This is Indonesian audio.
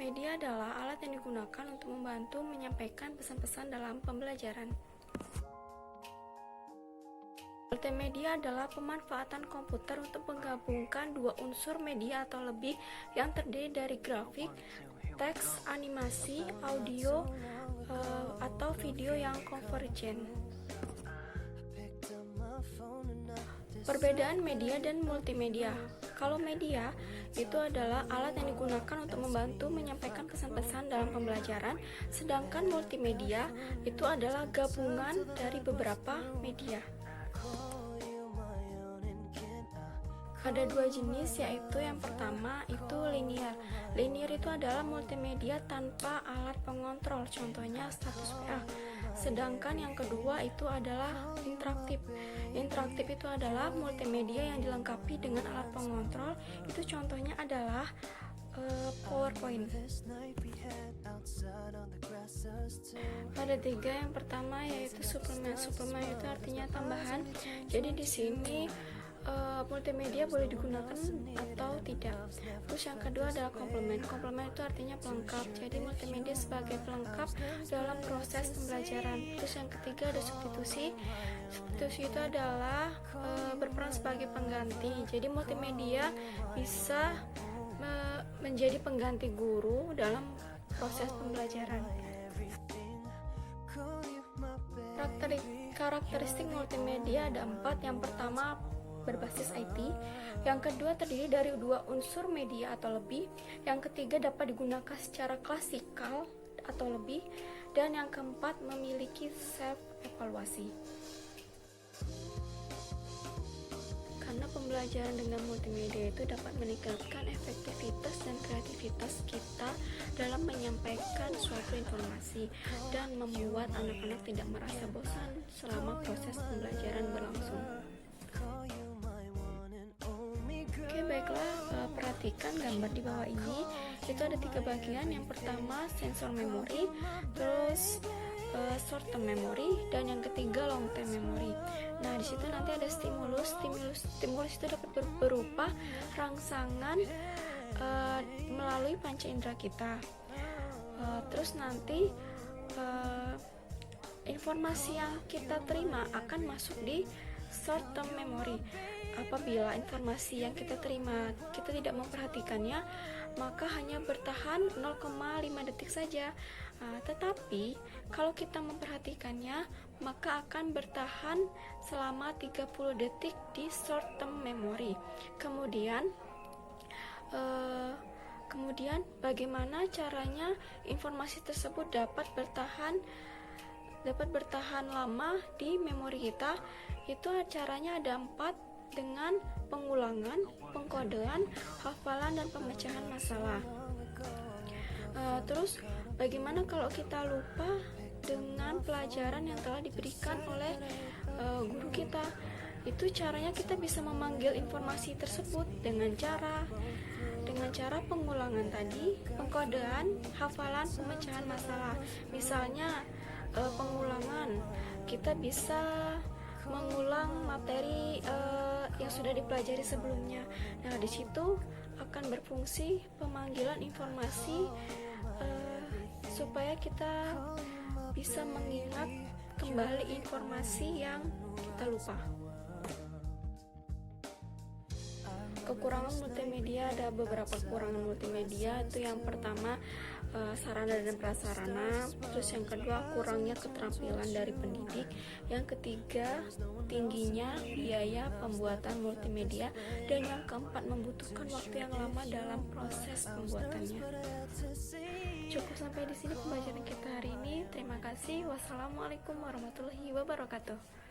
Media adalah alat yang digunakan untuk membantu menyampaikan pesan-pesan dalam pembelajaran. Multimedia adalah pemanfaatan komputer untuk menggabungkan dua unsur media atau lebih yang terdiri dari grafik, teks, animasi, audio, atau video yang konvergen. Perbedaan media dan multimedia. Kalau media itu adalah alat yang digunakan untuk membantu menyampaikan pesan-pesan dalam pembelajaran, sedangkan multimedia itu adalah gabungan dari beberapa media. Ada dua jenis, yaitu yang pertama itu linear. Linear itu adalah multimedia tanpa alat pengontrol, contohnya status WA. Sedangkan yang kedua itu adalah interaktif. Interaktif itu adalah multimedia yang dilengkapi dengan alat pengontrol. Itu contohnya adalah PowerPoint. Ada tiga, yang pertama yaitu suplemen. Suplemen itu artinya tambahan. Jadi di sini multimedia boleh digunakan atau tidak. Terus yang kedua adalah komplement. Komplement itu artinya pelengkap. Jadi multimedia sebagai pelengkap dalam proses pembelajaran. Terus yang ketiga ada substitusi. Substitusi itu adalah berperan sebagai pengganti. Jadi multimedia bisa menjadi pengganti guru dalam proses pembelajaran. Karakteristik multimedia ada 4. Yang pertama berbasis IT, yang kedua terdiri dari dua unsur media atau lebih, yang ketiga dapat digunakan secara klasikal atau lebih, dan yang keempat memiliki self-evaluasi. Karena pembelajaran dengan multimedia itu dapat meningkatkan efektivitas dan kreativitas kita dalam menyampaikan suatu informasi dan membuat anak-anak tidak merasa bosan selama proses pembelajaran berlangsung. Oke, baiklah, perhatikan gambar di bawah ini. Itu ada 3 bagian. Yang pertama sensor memori, terus short term memory, dan yang ketiga long term memory. Nah, di situ nanti ada stimulus. Stimulus itu dapat berupa rangsangan melalui panca indera kita. Terus nanti informasi yang kita terima akan masuk di short term memory. Apabila informasi yang kita terima kita tidak memperhatikannya, maka hanya bertahan 0,5 detik saja. Tetapi kalau kita memperhatikannya, maka akan bertahan selama 30 detik di short term memory. Kemudian bagaimana caranya informasi tersebut dapat bertahan lama di memori kita? Itu caranya ada 4, dengan pengulangan, pengkodean, hafalan, dan pemecahan masalah. Terus bagaimana kalau kita lupa dengan pelajaran yang telah diberikan oleh guru kita? Itu caranya kita bisa memanggil informasi tersebut dengan cara pengulangan tadi, pengkodean, hafalan, pemecahan masalah. Misalnya pengulangan, kita bisa mengulang materi yang sudah dipelajari sebelumnya. Nah, di situ akan berfungsi pemanggilan informasi supaya kita bisa mengingat kembali informasi yang kita lupa. Kekurangan multimedia, ada beberapa kekurangan multimedia. Itu yang pertama sarana dan prasarana, terus yang kedua kurangnya keterampilan dari pendidik, yang ketiga tingginya biaya pembuatan multimedia, dan yang keempat membutuhkan waktu yang lama dalam proses pembuatannya. Cukup sampai di sini pembelajaran kita hari ini. Terima kasih. Wassalamualaikum warahmatullahi wabarakatuh.